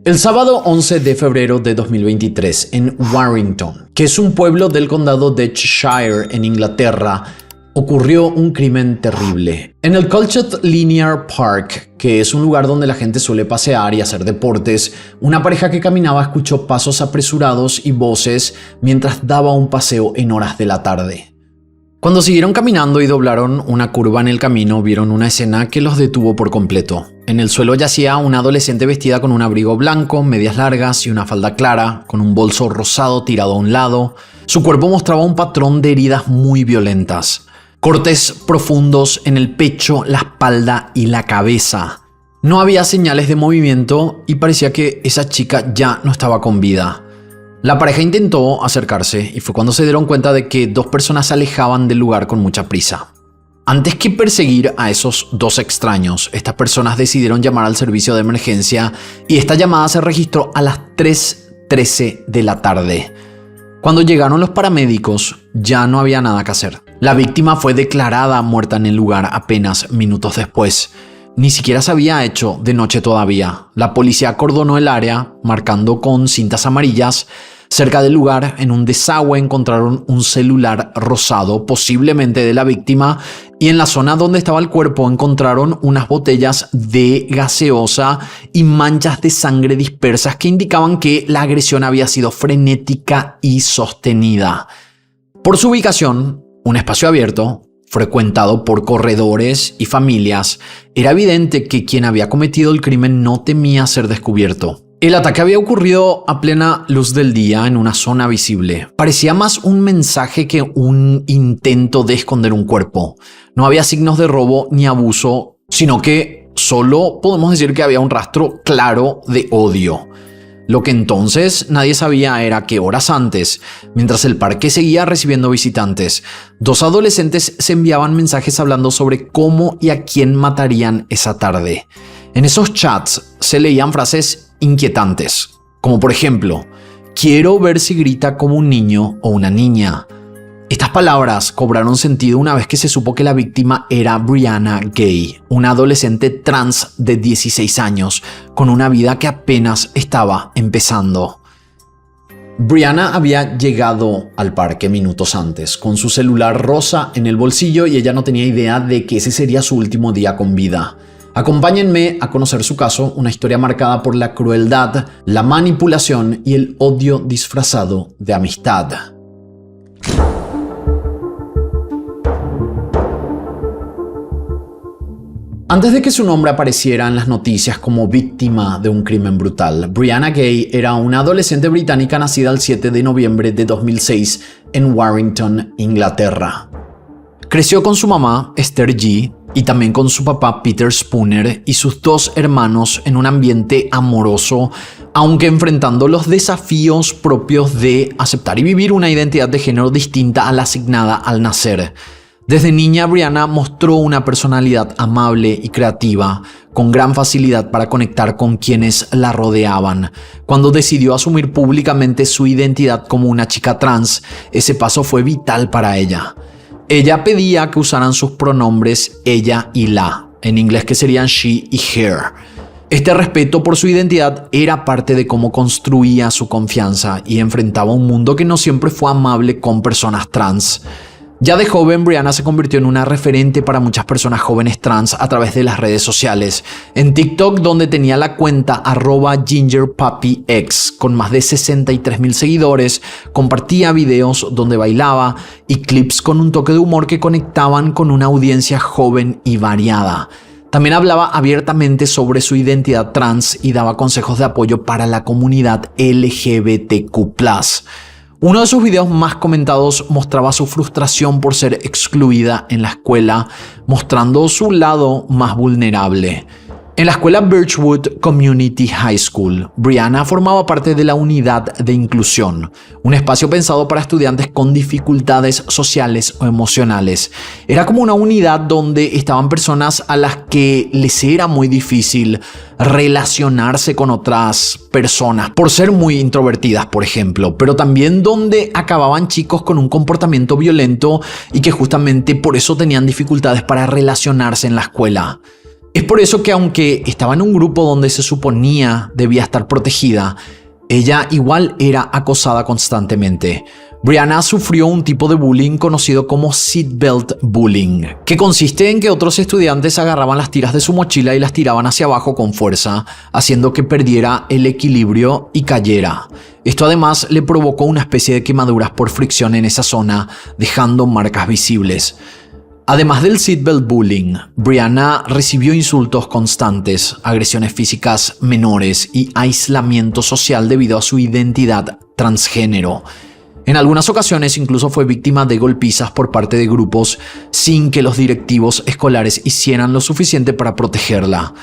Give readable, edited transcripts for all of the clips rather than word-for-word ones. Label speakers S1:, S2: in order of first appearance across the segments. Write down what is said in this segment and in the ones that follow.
S1: El sábado 11 de febrero de 2023 en Warrington, que es un pueblo del condado de Cheshire en Inglaterra, ocurrió un crimen terrible. En el Culcheth Linear Park, que es un lugar donde la gente suele pasear y hacer deportes, una pareja que caminaba escuchó pasos apresurados y voces mientras daba un paseo en horas de la tarde. Cuando siguieron caminando y doblaron una curva en el camino, vieron una escena que los detuvo por completo. En el suelo yacía una adolescente vestida con un abrigo blanco, medias largas y una falda clara, con un bolso rosado tirado a un lado. Su cuerpo mostraba un patrón de heridas muy violentas. Cortes profundos en el pecho, la espalda y la cabeza. No había señales de movimiento y parecía que esa chica ya no estaba con vida. La pareja intentó acercarse y fue cuando se dieron cuenta de que dos personas se alejaban del lugar con mucha prisa. Antes que perseguir a esos dos extraños, estas personas decidieron llamar al servicio de emergencia y esta llamada se registró a las 3:13 de la tarde. Cuando llegaron los paramédicos, ya no había nada que hacer. La víctima fue declarada muerta en el lugar apenas minutos después. Ni siquiera se había hecho de noche todavía. La policía acordonó el área, marcando con cintas amarillas. Cerca del lugar, en un desagüe, encontraron un celular rosado, posiblemente de la víctima, y en la zona donde estaba el cuerpo encontraron unas botellas de gaseosa y manchas de sangre dispersas que indicaban que la agresión había sido frenética y sostenida. Por su ubicación, un espacio abierto, frecuentado por corredores y familias, era evidente que quien había cometido el crimen no temía ser descubierto. El ataque había ocurrido a plena luz del día en una zona visible. Parecía más un mensaje que un intento de esconder un cuerpo. No había signos de robo ni abuso, sino que solo podemos decir que había un rastro claro de odio. Lo que entonces nadie sabía era que horas antes, mientras el parque seguía recibiendo visitantes, dos adolescentes se enviaban mensajes hablando sobre cómo y a quién matarían esa tarde. En esos chats se leían frases inquietantes, como por ejemplo, quiero ver si grita como un niño o una niña. Estas palabras cobraron sentido una vez que se supo que la víctima era Brianna Gay, una adolescente trans de 16 años, con una vida que apenas estaba empezando. Brianna había llegado al parque minutos antes, con su celular rosa en el bolsillo, y ella no tenía idea de que ese sería su último día con vida. Acompáñenme a conocer su caso, una historia marcada por la crueldad, la manipulación y el odio disfrazado de amistad. Antes de que su nombre apareciera en las noticias como víctima de un crimen brutal, Brianna Gay era una adolescente británica nacida el 7 de noviembre de 2006 en Warrington, Inglaterra. Creció con su mamá, Esther G., y también con su papá, Peter Spooner, y sus dos hermanos en un ambiente amoroso, aunque enfrentando los desafíos propios de aceptar y vivir una identidad de género distinta a la asignada al nacer. Desde niña, Brianna mostró una personalidad amable y creativa, con gran facilidad para conectar con quienes la rodeaban. Cuando decidió asumir públicamente su identidad como una chica trans, ese paso fue vital para ella. Ella pedía que usaran sus pronombres ella y la, en inglés que serían she y her. Este respeto por su identidad era parte de cómo construía su confianza y enfrentaba un mundo que no siempre fue amable con personas trans. Ya de joven, Brianna se convirtió en una referente para muchas personas jóvenes trans a través de las redes sociales. En TikTok, donde tenía la cuenta @GingerPuppyX con más de 63,000 seguidores, compartía videos donde bailaba y clips con un toque de humor que conectaban con una audiencia joven y variada. También hablaba abiertamente sobre su identidad trans y daba consejos de apoyo para la comunidad LGBTQ+. Uno de sus videos más comentados mostraba su frustración por ser excluida en la escuela, mostrando su lado más vulnerable. En la escuela Birchwood Community High School, Brianna formaba parte de la unidad de inclusión, un espacio pensado para estudiantes con dificultades sociales o emocionales. Era como una unidad donde estaban personas a las que les era muy difícil relacionarse con otras personas, por ser muy introvertidas, por ejemplo, pero también donde acababan chicos con un comportamiento violento y que justamente por eso tenían dificultades para relacionarse en la escuela. Es por eso que aunque estaba en un grupo donde se suponía debía estar protegida, ella igual era acosada constantemente. Brianna sufrió un tipo de bullying conocido como seatbelt bullying, que consiste en que otros estudiantes agarraban las tiras de su mochila y las tiraban hacia abajo con fuerza, haciendo que perdiera el equilibrio y cayera. Esto además le provocó una especie de quemaduras por fricción en esa zona, dejando marcas visibles. Además del seatbelt bullying, Brianna recibió insultos constantes, agresiones físicas menores y aislamiento social debido a su identidad transgénero. En algunas ocasiones incluso fue víctima de golpizas por parte de grupos sin que los directivos escolares hicieran lo suficiente para protegerla.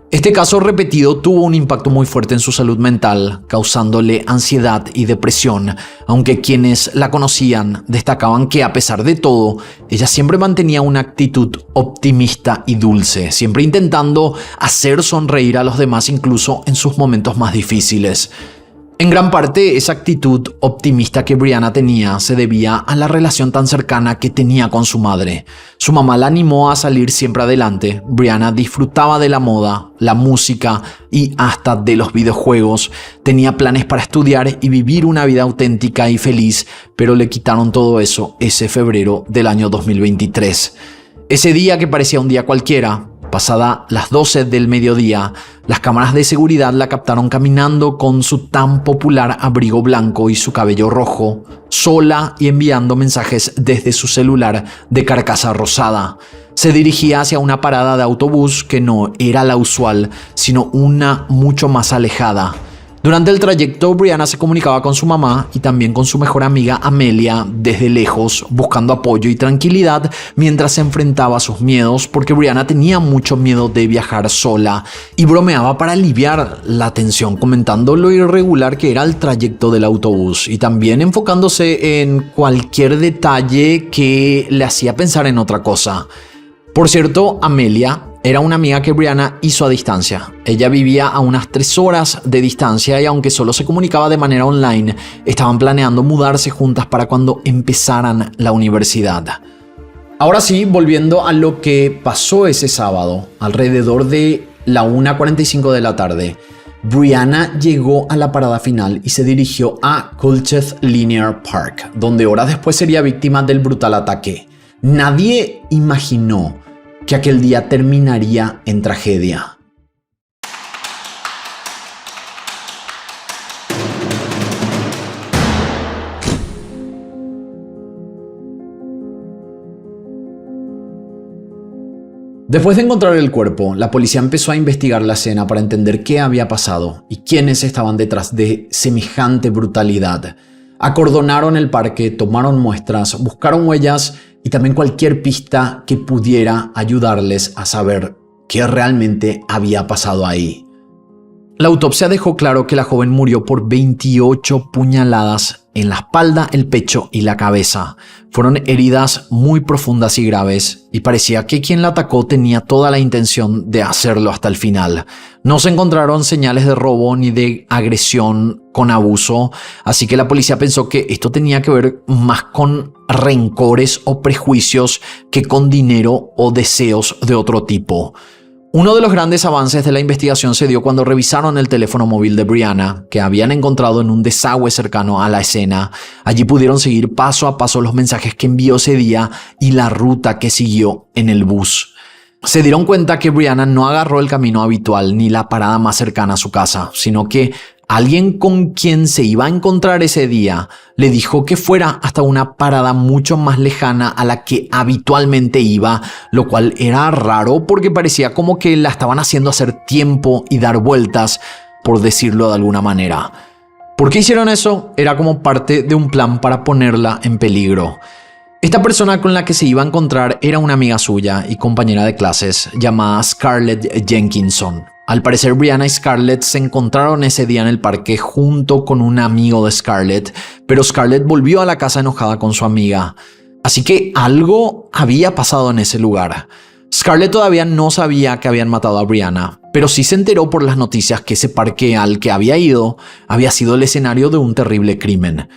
S1: Este caso repetido tuvo un impacto muy fuerte en su salud mental, causándole ansiedad y depresión, aunque quienes la conocían destacaban que a pesar de todo, ella siempre mantenía una actitud optimista y dulce, siempre intentando hacer sonreír a los demás incluso en sus momentos más difíciles. En gran parte, esa actitud optimista que Brianna tenía se debía a la relación tan cercana que tenía con su madre. Su mamá la animó a salir siempre adelante. Brianna disfrutaba de la moda, la música y hasta de los videojuegos. Tenía planes para estudiar y vivir una vida auténtica y feliz, pero le quitaron todo eso ese febrero del año 2023. Ese día que parecía un día cualquiera, pasada las 12 del mediodía, las cámaras de seguridad la captaron caminando con su tan popular abrigo blanco y su cabello rojo, sola y enviando mensajes desde su celular de carcasa rosada. Se dirigía hacia una parada de autobús que no era la usual, sino una mucho más alejada. Durante el trayecto, Brianna se comunicaba con su mamá y también con su mejor amiga Amelia desde lejos, buscando apoyo y tranquilidad mientras se enfrentaba a sus miedos, porque Brianna tenía mucho miedo de viajar sola y bromeaba para aliviar la tensión, comentando lo irregular que era el trayecto del autobús y también enfocándose en cualquier detalle que le hacía pensar en otra cosa. Por cierto, Amelia era una amiga que Brianna hizo a distancia. Ella vivía a unas 3 horas de distancia y aunque solo se comunicaba de manera online, estaban planeando mudarse juntas para cuando empezaran la universidad. Ahora sí, volviendo a lo que pasó ese sábado, alrededor de la 1:45 de la tarde, Brianna llegó a la parada final y se dirigió a Culcheth Linear Park, donde horas después sería víctima del brutal ataque. Nadie imaginó que aquel día terminaría en tragedia. Después de encontrar el cuerpo, la policía empezó a investigar la escena para entender qué había pasado y quiénes estaban detrás de semejante brutalidad. Acordonaron el parque, tomaron muestras, buscaron huellas y también cualquier pista que pudiera ayudarles a saber qué realmente había pasado ahí. La autopsia dejó claro que la joven murió por 28 puñaladas en la espalda, el pecho y la cabeza. Fueron heridas muy profundas y graves y parecía que quien la atacó tenía toda la intención de hacerlo hasta el final. No se encontraron señales de robo ni de agresión con abuso, así que la policía pensó que esto tenía que ver más con rencores o prejuicios que con dinero o deseos de otro tipo. Uno de los grandes avances de la investigación se dio cuando revisaron el teléfono móvil de Brianna, que habían encontrado en un desagüe cercano a la escena. Allí pudieron seguir paso a paso los mensajes que envió ese día y la ruta que siguió en el bus. Se dieron cuenta que Brianna no agarró el camino habitual ni la parada más cercana a su casa, sino que alguien con quien se iba a encontrar ese día le dijo que fuera hasta una parada mucho más lejana a la que habitualmente iba, lo cual era raro porque parecía como que la estaban haciendo hacer tiempo y dar vueltas, por decirlo de alguna manera. ¿Por qué hicieron eso? Era como parte de un plan para ponerla en peligro. Esta persona con la que se iba a encontrar era una amiga suya y compañera de clases llamada Scarlett Jenkinson. Al parecer, Brianna y Scarlett se encontraron ese día en el parque junto con un amigo de Scarlett, pero Scarlett volvió a la casa enojada con su amiga. Así que algo había pasado en ese lugar. Scarlett todavía no sabía que habían matado a Brianna, pero sí se enteró por las noticias que ese parque al que había ido había sido el escenario de un terrible crimen.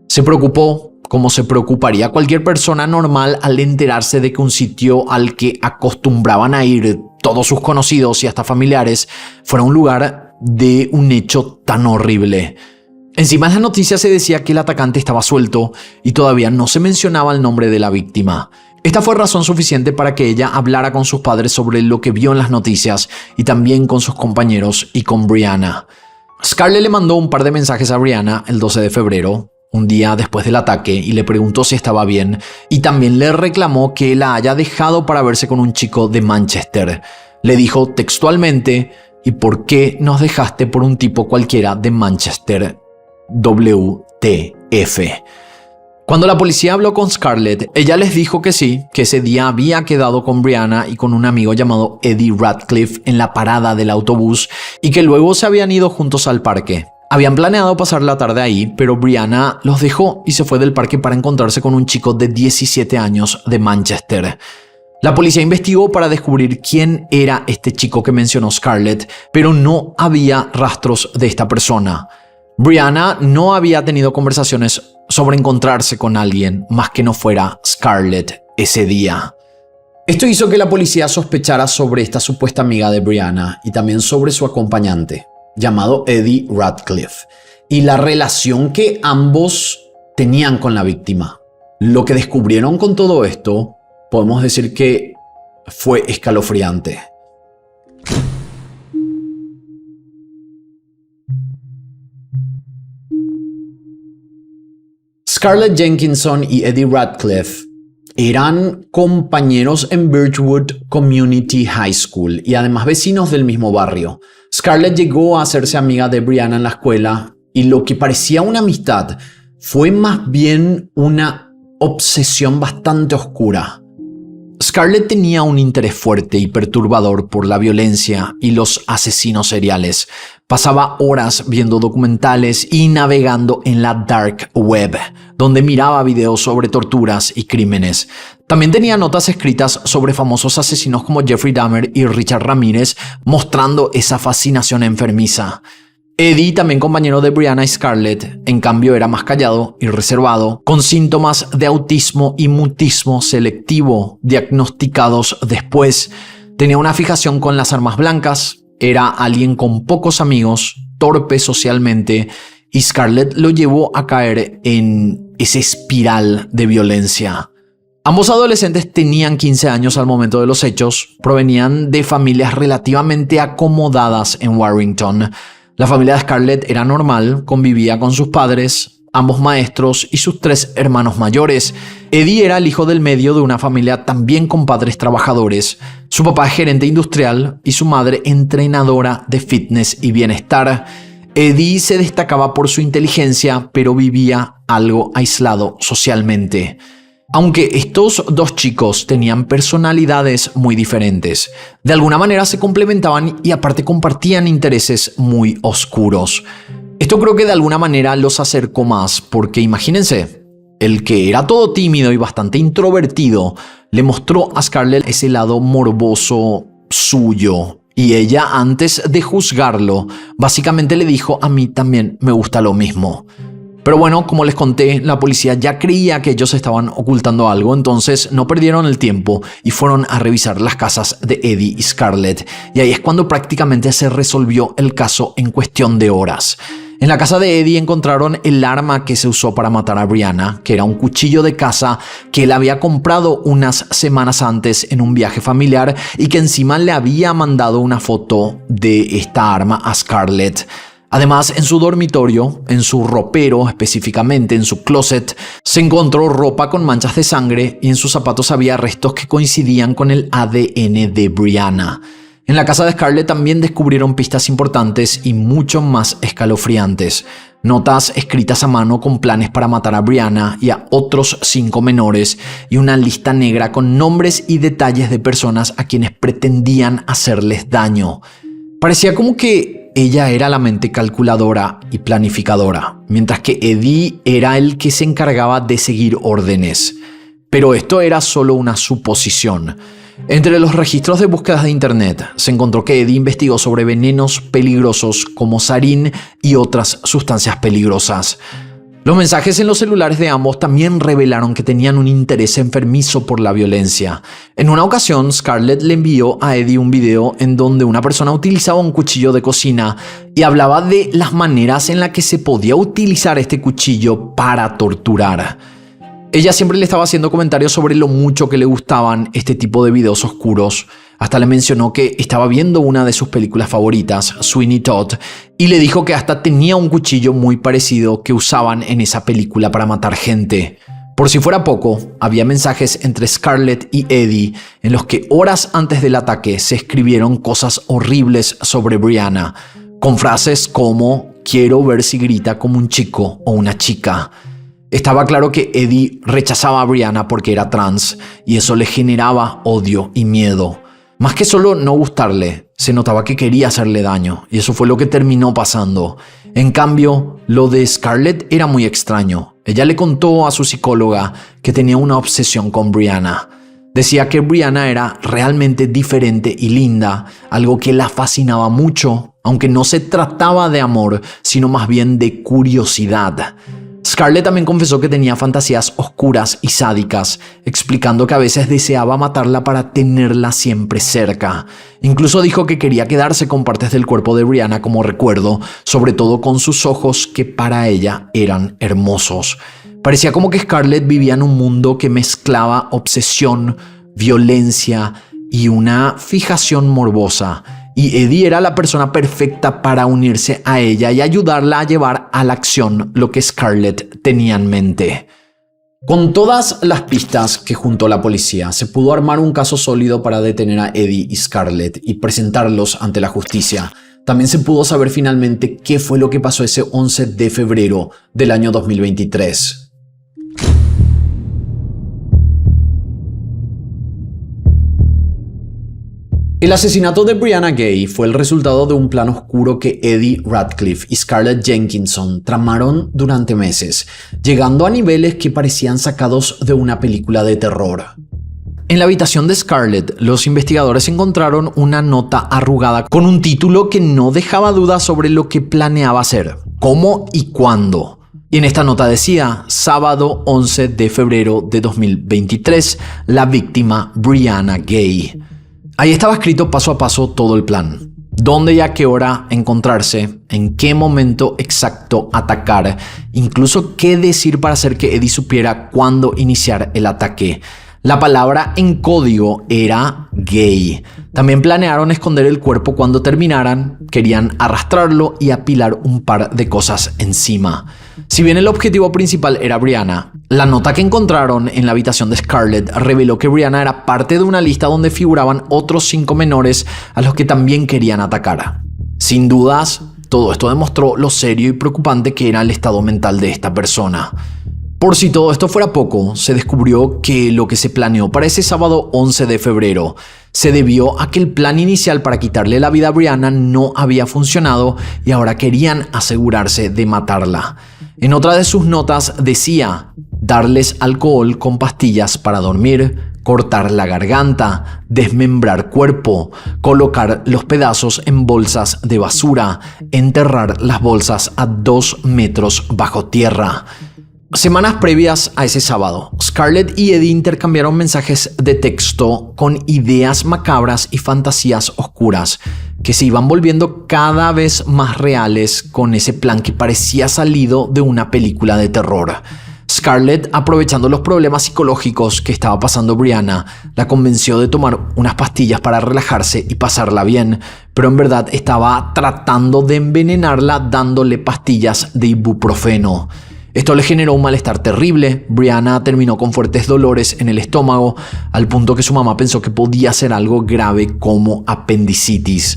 S1: Se preocupó, como se preocuparía cualquier persona normal al enterarse de que un sitio al que acostumbraban a ir todos sus conocidos y hasta familiares fuera un lugar de un hecho tan horrible. Encima en las noticias se decía que el atacante estaba suelto y todavía no se mencionaba el nombre de la víctima. Esta fue razón suficiente para que ella hablara con sus padres sobre lo que vio en las noticias y también con sus compañeros y con Brianna. Scarlett le mandó un par de mensajes a Brianna el 12 de febrero, un día después del ataque, y le preguntó si estaba bien, y también le reclamó que la haya dejado para verse con un chico de Manchester. Le dijo textualmente: ¿y por qué nos dejaste por un tipo cualquiera de Manchester? WTF. Cuando la policía habló con Scarlett, ella les dijo que sí, que ese día había quedado con Brianna y con un amigo llamado Eddie Radcliffe en la parada del autobús y que luego se habían ido juntos al parque. Habían planeado pasar la tarde ahí, pero Brianna los dejó y se fue del parque para encontrarse con un chico de 17 años de Manchester. La policía investigó para descubrir quién era este chico que mencionó Scarlett, pero no había rastros de esta persona. Brianna no había tenido conversaciones sobre encontrarse con alguien más que no fuera Scarlett ese día. Esto hizo que la policía sospechara sobre esta supuesta amiga de Brianna y también sobre su acompañante, llamado Eddie Radcliffe, y la relación que ambos tenían con la víctima. Lo que descubrieron con todo esto, podemos decir que fue escalofriante. Scarlett Jenkinson y Eddie Radcliffe eran compañeros en Birchwood Community High School y además vecinos del mismo barrio. Scarlett llegó a hacerse amiga de Brianna en la escuela y lo que parecía una amistad fue más bien una obsesión bastante oscura. Scarlett tenía un interés fuerte y perturbador por la violencia y los asesinos seriales. Pasaba horas viendo documentales y navegando en la dark web, donde miraba videos sobre torturas y crímenes. También tenía notas escritas sobre famosos asesinos como Jeffrey Dahmer y Richard Ramírez, mostrando esa fascinación enfermiza. Eddie, también compañero de Brianna y Scarlett, en cambio era más callado y reservado, con síntomas de autismo y mutismo selectivo diagnosticados después. Tenía una fijación con las armas blancas, era alguien con pocos amigos, torpe socialmente, y Scarlett lo llevó a caer en esa espiral de violencia. Ambos adolescentes tenían 15 años al momento de los hechos, provenían de familias relativamente acomodadas en Warrington. La familia de Scarlett era normal, convivía con sus padres, ambos maestros y sus 3 hermanos mayores. Eddie era el hijo del medio de una familia también con padres trabajadores. Su papá es gerente industrial y su madre entrenadora de fitness y bienestar. Eddie se destacaba por su inteligencia, pero vivía algo aislado socialmente. Aunque estos dos chicos tenían personalidades muy diferentes, de alguna manera se complementaban y aparte compartían intereses muy oscuros. Esto creo que de alguna manera los acercó más, porque imagínense, el que era todo tímido y bastante introvertido le mostró a Scarlett ese lado morboso suyo. Y ella, antes de juzgarlo, básicamente le dijo: a mí también me gusta lo mismo. Pero bueno, como les conté, la policía ya creía que ellos estaban ocultando algo, entonces no perdieron el tiempo y fueron a revisar las casas de Eddie y Scarlett. Y ahí es cuando prácticamente se resolvió el caso en cuestión de horas. En la casa de Eddie encontraron el arma que se usó para matar a Brianna, que era un cuchillo de caza que él había comprado unas semanas antes en un viaje familiar y que encima le había mandado una foto de esta arma a Scarlett. Además, en su dormitorio, en su ropero específicamente, en su closet, se encontró ropa con manchas de sangre y en sus zapatos había restos que coincidían con el ADN de Brianna. En la casa de Scarlett también descubrieron pistas importantes y mucho más escalofriantes. Notas escritas a mano con planes para matar a Brianna y a otros 5 menores y una lista negra con nombres y detalles de personas a quienes pretendían hacerles daño. Parecía como que ella era la mente calculadora y planificadora, mientras que Eddie era el que se encargaba de seguir órdenes. Pero esto era solo una suposición. Entre los registros de búsquedas de internet se encontró que Eddie investigó sobre venenos peligrosos como sarín y otras sustancias peligrosas. Los mensajes en los celulares de ambos también revelaron que tenían un interés enfermizo por la violencia. En una ocasión, Scarlett le envió a Eddie un video en donde una persona utilizaba un cuchillo de cocina y hablaba de las maneras en las que se podía utilizar este cuchillo para torturar. Ella siempre le estaba haciendo comentarios sobre lo mucho que le gustaban este tipo de videos oscuros. Hasta le mencionó que estaba viendo una de sus películas favoritas, Sweeney Todd, y le dijo que hasta tenía un cuchillo muy parecido que usaban en esa película para matar gente. Por si fuera poco, había mensajes entre Scarlett y Eddie en los que horas antes del ataque se escribieron cosas horribles sobre Brianna, con frases como «quiero ver si grita como un chico o una chica». Estaba claro que Eddie rechazaba a Brianna porque era trans y eso le generaba odio y miedo. Más que solo no gustarle, se notaba que quería hacerle daño y eso fue lo que terminó pasando. En cambio, lo de Scarlett era muy extraño. Ella le contó a su psicóloga que tenía una obsesión con Brianna. Decía que Brianna era realmente diferente y linda, algo que la fascinaba mucho, aunque no se trataba de amor, sino más bien de curiosidad. Scarlett también confesó que tenía fantasías oscuras y sádicas, explicando que a veces deseaba matarla para tenerla siempre cerca. Incluso dijo que quería quedarse con partes del cuerpo de Brianna como recuerdo, sobre todo con sus ojos que para ella eran hermosos. Parecía como que Scarlett vivía en un mundo que mezclaba obsesión, violencia y una fijación morbosa. Y Eddie era la persona perfecta para unirse a ella y ayudarla a llevar a la acción lo que Scarlett tenía en mente. Con todas las pistas que juntó la policía, se pudo armar un caso sólido para detener a Eddie y Scarlett y presentarlos ante la justicia. También se pudo saber finalmente qué fue lo que pasó ese 11 de febrero del año 2023. El asesinato de Brianna Ghey fue el resultado de un plan oscuro que Eddie Ratcliffe y Scarlett Jenkinson tramaron durante meses, llegando a niveles que parecían sacados de una película de terror. En la habitación de Scarlett, los investigadores encontraron una nota arrugada con un título que no dejaba dudas sobre lo que planeaba hacer, cómo y cuándo. Y en esta nota decía, sábado 11 de febrero de 2023, la víctima Brianna Ghey. Ahí estaba escrito paso a paso todo el plan. Dónde y a qué hora encontrarse, en qué momento exacto atacar, incluso qué decir para hacer que Eddie supiera cuándo iniciar el ataque. La palabra en código era gay. También planearon esconder el cuerpo cuando terminaran, querían arrastrarlo y apilar un par de cosas encima. Si bien el objetivo principal era Brianna, la nota que encontraron en la habitación de Scarlett reveló que Brianna era parte de una lista donde figuraban otros 5 menores a los que también querían atacar. Sin dudas, todo esto demostró lo serio y preocupante que era el estado mental de esta persona. Por si todo esto fuera poco, se descubrió que lo que se planeó para ese sábado 11 de febrero se debió a que el plan inicial para quitarle la vida a Brianna no había funcionado y ahora querían asegurarse de matarla. En otra de sus notas decía, darles alcohol con pastillas para dormir, cortar la garganta, desmembrar cuerpo, colocar los pedazos en bolsas de basura, enterrar las bolsas a 2 metros bajo tierra. Semanas previas a ese sábado, Scarlett y Eddie intercambiaron mensajes de texto con ideas macabras y fantasías oscuras que se iban volviendo cada vez más reales con ese plan que parecía salido de una película de terror. Scarlett, aprovechando los problemas psicológicos que estaba pasando Brianna, la convenció de tomar unas pastillas para relajarse y pasarla bien, pero en verdad estaba tratando de envenenarla dándole pastillas de ibuprofeno. Esto le generó un malestar terrible. Brianna terminó con fuertes dolores en el estómago, al punto que su mamá pensó que podía ser algo grave como apendicitis.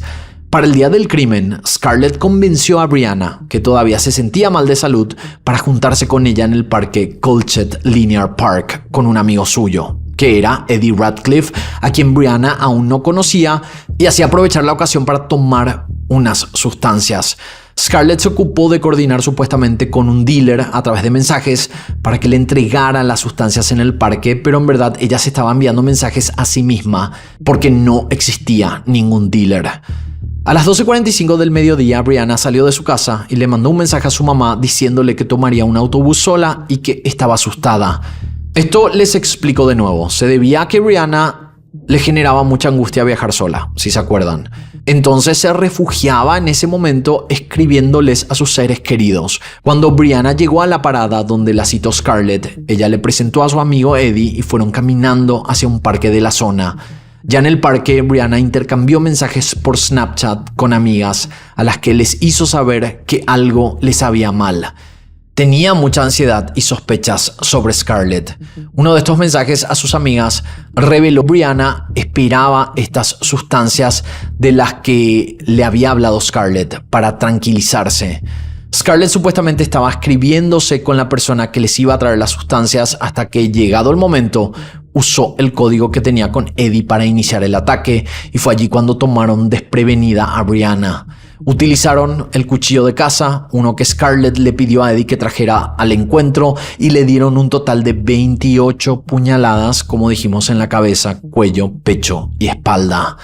S1: Para el día del crimen, Scarlett convenció a Brianna, que todavía se sentía mal de salud, para juntarse con ella en el parque Colchett Linear Park con un amigo suyo, que era Eddie Ratcliffe, a quien Brianna aún no conocía, y así aprovechar la ocasión para tomar unas sustancias. Scarlett se ocupó de coordinar supuestamente con un dealer a través de mensajes para que le entregara las sustancias en el parque, pero en verdad ella se estaba enviando mensajes a sí misma porque no existía ningún dealer. A las 12:45 del mediodía, Brianna salió de su casa y le mandó un mensaje a su mamá diciéndole que tomaría un autobús sola y que estaba asustada. Esto les explico de nuevo. Se debía a que Brianna le generaba mucha angustia viajar sola, si se acuerdan. Entonces se refugiaba en ese momento escribiéndoles a sus seres queridos. Cuando Brianna llegó a la parada donde la citó Scarlett, ella le presentó a su amigo Eddie y fueron caminando hacia un parque de la zona. Ya en el parque, Brianna intercambió mensajes por Snapchat con amigas a las que les hizo saber que algo les sabía mal. Tenía mucha ansiedad y sospechas sobre Scarlett. Uno de estos mensajes a sus amigas reveló que Brianna esperaba estas sustancias de las que le había hablado Scarlett para tranquilizarse. Scarlett supuestamente estaba escribiéndose con la persona que les iba a traer las sustancias hasta que, llegado el momento, usó el código que tenía con Eddie para iniciar el ataque y fue allí cuando tomaron desprevenida a Brianna. Utilizaron el cuchillo de caza, uno que Scarlett le pidió a Eddie que trajera al encuentro, y le dieron un total de 28 puñaladas, como dijimos, en la cabeza, cuello, pecho y espalda.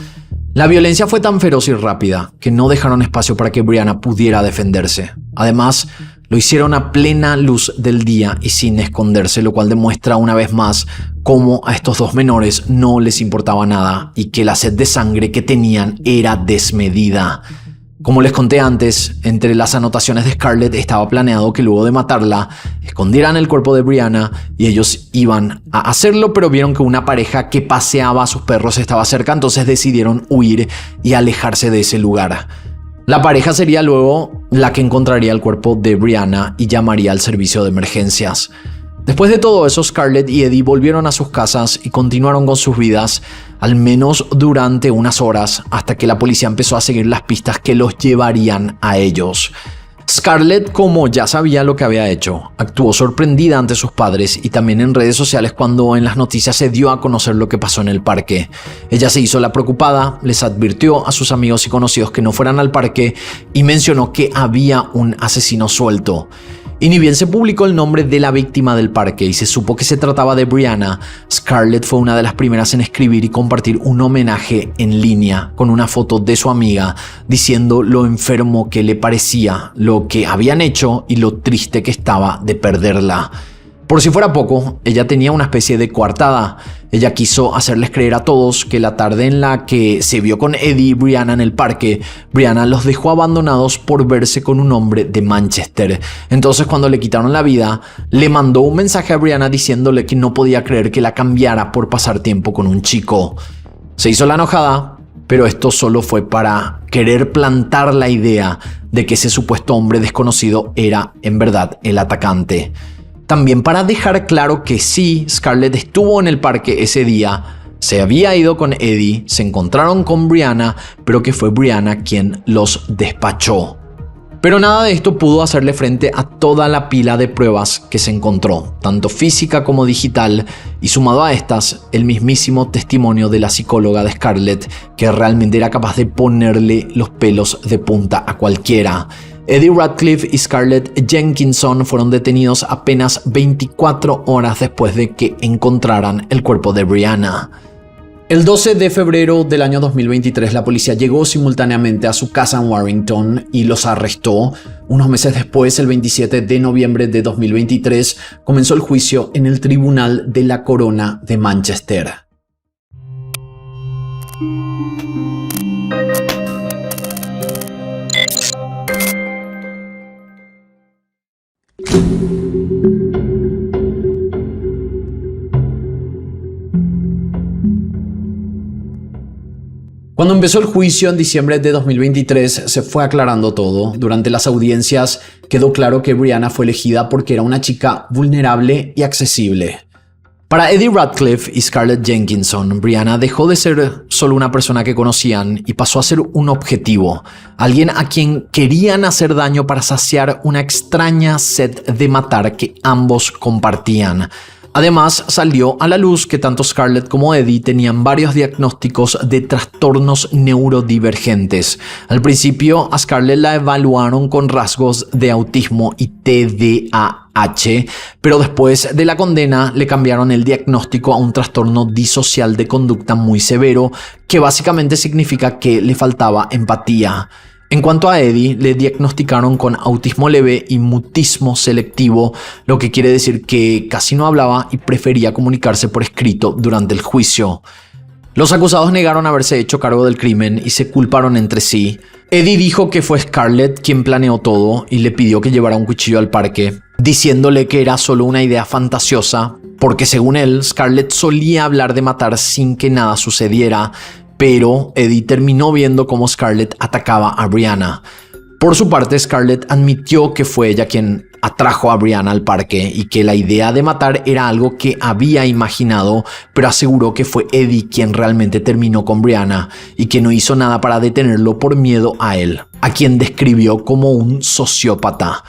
S1: La violencia fue tan feroz y rápida que no dejaron espacio para que Brianna pudiera defenderse. Además, lo hicieron a plena luz del día y sin esconderse, lo cual demuestra una vez más cómo a estos dos menores no les importaba nada y que la sed de sangre que tenían era desmedida. Como les conté antes, entre las anotaciones de Scarlett estaba planeado que luego de matarla, escondieran el cuerpo de Brianna y ellos iban a hacerlo, pero vieron que una pareja que paseaba a sus perros estaba cerca, entonces decidieron huir y alejarse de ese lugar. La pareja sería luego la que encontraría el cuerpo de Brianna y llamaría al servicio de emergencias. Después de todo eso, Scarlett y Eddie volvieron a sus casas y continuaron con sus vidas, al menos durante unas horas, hasta que la policía empezó a seguir las pistas que los llevarían a ellos. Scarlett, como ya sabía lo que había hecho, actuó sorprendida ante sus padres y también en redes sociales cuando en las noticias se dio a conocer lo que pasó en el parque. Ella se hizo la preocupada, les advirtió a sus amigos y conocidos que no fueran al parque y mencionó que había un asesino suelto. Y ni bien se publicó el nombre de la víctima del parque y se supo que se trataba de Brianna, Scarlett fue una de las primeras en escribir y compartir un homenaje en línea con una foto de su amiga diciendo lo enfermo que le parecía lo que habían hecho y lo triste que estaba de perderla. Por si fuera poco, ella tenía una especie de coartada. Ella quiso hacerles creer a todos que la tarde en la que se vio con Eddie y Brianna en el parque, Brianna los dejó abandonados por verse con un hombre de Manchester. Entonces, cuando le quitaron la vida, le mandó un mensaje a Brianna diciéndole que no podía creer que la cambiara por pasar tiempo con un chico. Se hizo la enojada, pero esto solo fue para querer plantar la idea de que ese supuesto hombre desconocido era en verdad el atacante. También para dejar claro que sí, Scarlett estuvo en el parque ese día, se había ido con Eddie, se encontraron con Brianna, pero que fue Brianna quien los despachó. Pero nada de esto pudo hacerle frente a toda la pila de pruebas que se encontró, tanto física como digital, y sumado a estas, el mismísimo testimonio de la psicóloga de Scarlett, que realmente era capaz de ponerle los pelos de punta a cualquiera. Eddie Ratcliffe y Scarlett Jenkinson fueron detenidos apenas 24 horas después de que encontraran el cuerpo de Brianna. El 12 de febrero del año 2023, la policía llegó simultáneamente a su casa en Warrington y los arrestó. Unos meses después, el 27 de noviembre de 2023, comenzó el juicio en el Tribunal de la Corona de Manchester. Cuando empezó el juicio en diciembre de 2023, se fue aclarando todo. Durante las audiencias quedó claro que Brianna fue elegida porque era una chica vulnerable y accesible. Para Eddie Ratcliffe y Scarlett Jenkinson, Brianna dejó de ser solo una persona que conocían y pasó a ser un objetivo, alguien a quien querían hacer daño para saciar una extraña sed de matar que ambos compartían. Además, salió a la luz que tanto Scarlett como Eddie tenían varios diagnósticos de trastornos neurodivergentes. Al principio, a Scarlett la evaluaron con rasgos de autismo y TDAH. TDAH, pero después de la condena le cambiaron el diagnóstico a un trastorno disocial de conducta muy severo, que básicamente significa que le faltaba empatía. En cuanto a Eddie, le diagnosticaron con autismo leve y mutismo selectivo, lo que quiere decir que casi no hablaba y prefería comunicarse por escrito durante el juicio. Los acusados negaron haberse hecho cargo del crimen y se culparon entre sí. Eddie dijo que fue Scarlett quien planeó todo y le pidió que llevara un cuchillo al parque, diciéndole que era solo una idea fantasiosa, porque según él, Scarlett solía hablar de matar sin que nada sucediera, pero Eddie terminó viendo cómo Scarlett atacaba a Brianna. Por su parte, Scarlett admitió que fue ella quien atrajo a Brianna al parque y que la idea de matar era algo que había imaginado, pero aseguró que fue Eddie quien realmente terminó con Brianna y que no hizo nada para detenerlo por miedo a él, a quien describió como un sociópata.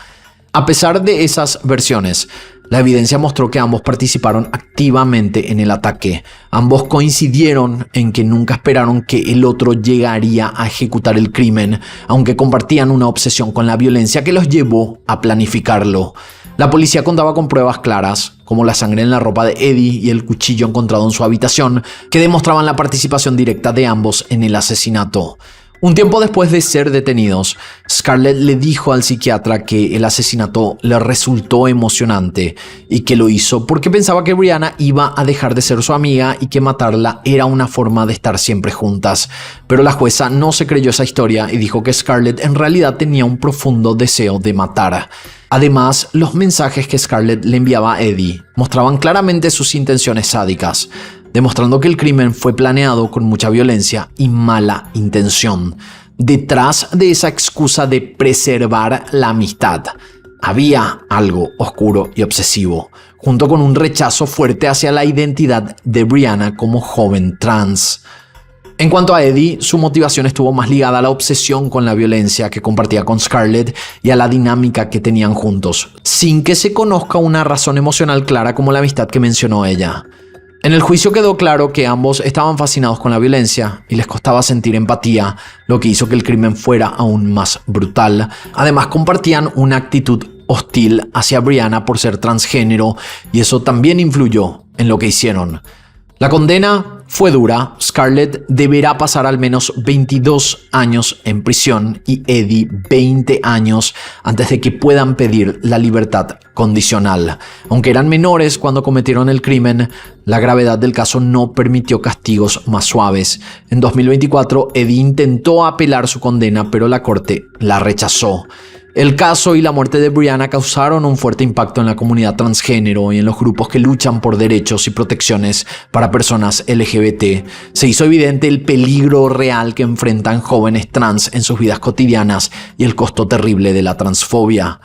S1: A pesar de esas versiones, la evidencia mostró que ambos participaron activamente en el ataque. Ambos coincidieron en que nunca esperaron que el otro llegaría a ejecutar el crimen, aunque compartían una obsesión con la violencia que los llevó a planificarlo. La policía contaba con pruebas claras, como la sangre en la ropa de Eddie y el cuchillo encontrado en su habitación, que demostraban la participación directa de ambos en el asesinato. Un tiempo después de ser detenidos, Scarlett le dijo al psiquiatra que el asesinato le resultó emocionante y que lo hizo porque pensaba que Brianna iba a dejar de ser su amiga y que matarla era una forma de estar siempre juntas. Pero la jueza no se creyó esa historia y dijo que Scarlett en realidad tenía un profundo deseo de matar. Además, los mensajes que Scarlett le enviaba a Eddie mostraban claramente sus intenciones sádicas, demostrando que el crimen fue planeado con mucha violencia y mala intención. Detrás de esa excusa de preservar la amistad, había algo oscuro y obsesivo, junto con un rechazo fuerte hacia la identidad de Brianna como joven trans. En cuanto a Eddie, su motivación estuvo más ligada a la obsesión con la violencia que compartía con Scarlett y a la dinámica que tenían juntos, sin que se conozca una razón emocional clara como la amistad que mencionó ella. En el juicio quedó claro que ambos estaban fascinados con la violencia y les costaba sentir empatía, lo que hizo que el crimen fuera aún más brutal. Además, compartían una actitud hostil hacia Brianna por ser transgénero y eso también influyó en lo que hicieron. La condena fue dura. Scarlett deberá pasar al menos 22 años en prisión y Eddie 20 años antes de que puedan pedir la libertad condicional. Aunque eran menores cuando cometieron el crimen, la gravedad del caso no permitió castigos más suaves. En 2024, Eddie intentó apelar su condena, pero la corte la rechazó. El caso y la muerte de Brianna causaron un fuerte impacto en la comunidad transgénero y en los grupos que luchan por derechos y protecciones para personas LGBT. Se hizo evidente el peligro real que enfrentan jóvenes trans en sus vidas cotidianas y el costo terrible de la transfobia.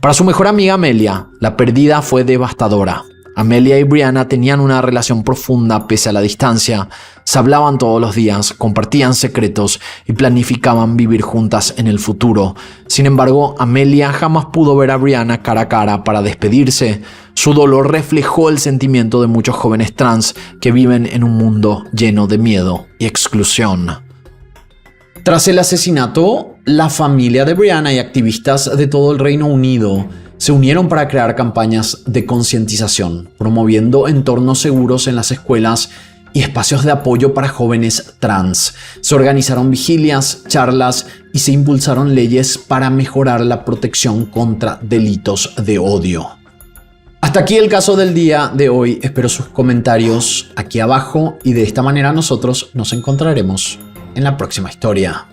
S1: Para su mejor amiga Amelia, la pérdida fue devastadora. Amelia y Brianna tenían una relación profunda pese a la distancia. Se hablaban todos los días, compartían secretos y planificaban vivir juntas en el futuro. Sin embargo, Amelia jamás pudo ver a Brianna cara a cara para despedirse. Su dolor reflejó el sentimiento de muchos jóvenes trans que viven en un mundo lleno de miedo y exclusión. Tras el asesinato, la familia de Brianna y activistas de todo el Reino Unido se unieron para crear campañas de concientización, promoviendo entornos seguros en las escuelas y espacios de apoyo para jóvenes trans. Se organizaron vigilias, charlas y se impulsaron leyes para mejorar la protección contra delitos de odio. Hasta aquí el caso del día de hoy. Espero sus comentarios aquí abajo y de esta manera nosotros nos encontraremos en la próxima historia.